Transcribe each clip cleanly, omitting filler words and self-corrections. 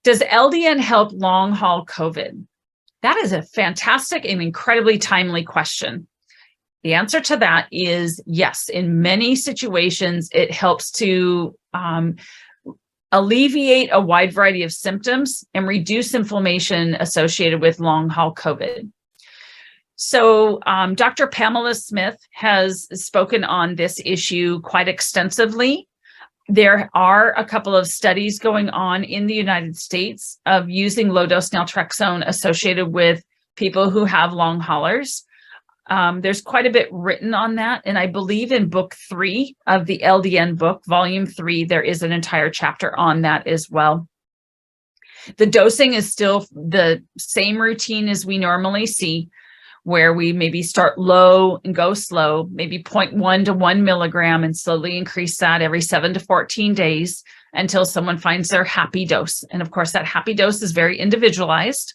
Does LDN help long haul COVID? That is a fantastic and incredibly timely question. The answer to that is yes. In many situations, it helps to alleviate a wide variety of symptoms and reduce inflammation associated with long haul COVID. So Dr. Pamela Smith has spoken on this issue quite extensively. There are a couple of studies going on in the United States of using low-dose naltrexone associated with people who have long haulers. There's quite a bit written on that. And I believe in book 3 of the LDN book, volume 3, there is an entire chapter on that as well. The dosing is still the same routine as we normally see, where we maybe start low and go slow, maybe 0.1 to 1 milligram, and slowly increase that every 7 to 14 days until someone finds their happy dose. And of course, that happy dose is very individualized.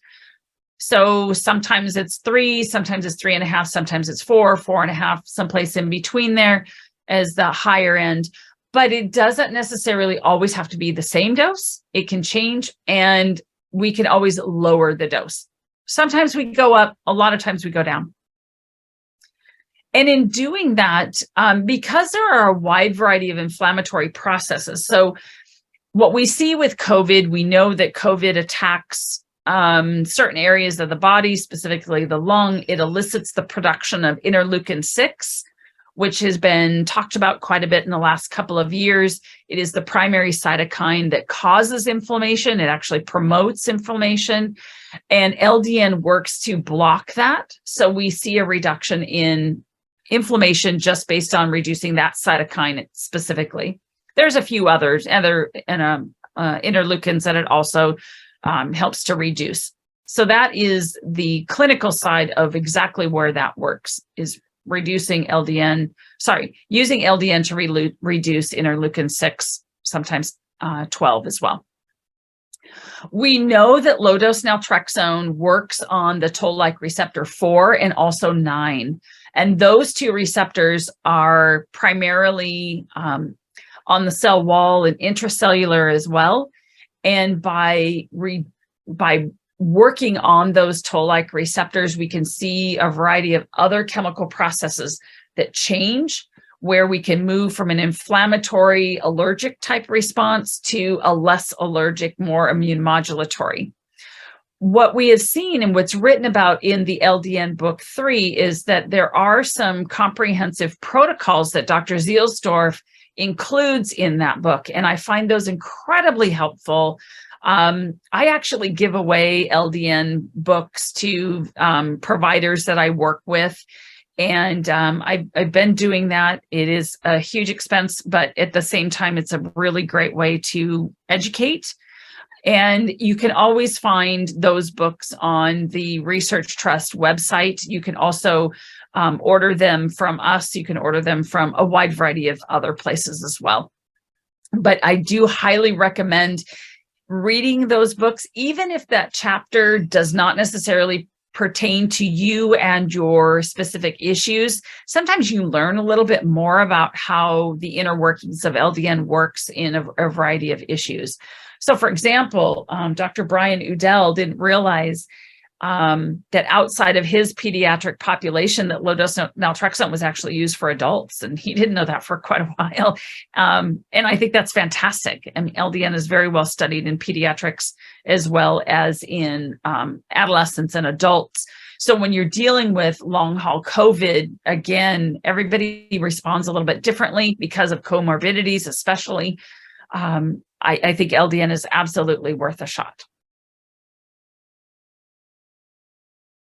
So sometimes it's 3, sometimes it's 3.5, sometimes it's 4, 4.5, someplace in between there as the higher end. But it doesn't necessarily always have to be the same dose. It can change, and we can always lower the dose. Sometimes we go up, a lot of times we go down. And in doing that, because there are a wide variety of inflammatory processes, so what we see with COVID, we know that COVID attacks certain areas of the body, specifically the lung. It elicits the production of interleukin-6, which has been talked about quite a bit in the last couple of years. It is the primary cytokine that causes inflammation. It actually promotes inflammation, and LDN works to block that. So we see a reduction in inflammation just based on reducing that cytokine specifically. There's a few others, other interleukins that it also helps to reduce. So that is the clinical side of exactly where that works, is using LDN to reduce interleukin-6, sometimes 12 as well. We know that low-dose naltrexone works on the toll-like receptor 4 and also 9. And those two receptors are primarily on the cell wall and intracellular as well. And by working on those toll-like receptors, we can see a variety of other chemical processes that change, where we can move from an inflammatory allergic type response to a less allergic, more immune modulatory. What we have seen and what's written about in the LDN book 3 is that there are some comprehensive protocols that Dr. Zielsdorf includes in that book, and I find those incredibly helpful. I actually give away LDN books to providers that I work with, and I've been doing that. It is a huge expense, but at the same time, it's a really great way to educate. And you can always find those books on the Research Trust website. You can also order them from us. You can order them from a wide variety of other places as well. But I do highly recommend reading those books, even if that chapter does not necessarily pertain to you and your specific issues. Sometimes you learn a little bit more about how the inner workings of LDN works in a variety of issues. So for example, Dr. Brian Udell didn't realize that outside of his pediatric population, that low-dose naltrexone was actually used for adults, and he didn't know that for quite a while. And I think that's fantastic. I mean, LDN is very well studied in pediatrics as well as in adolescents and adults. So when you're dealing with long-haul COVID, again, everybody responds a little bit differently because of comorbidities, especially. I think LDN is absolutely worth a shot.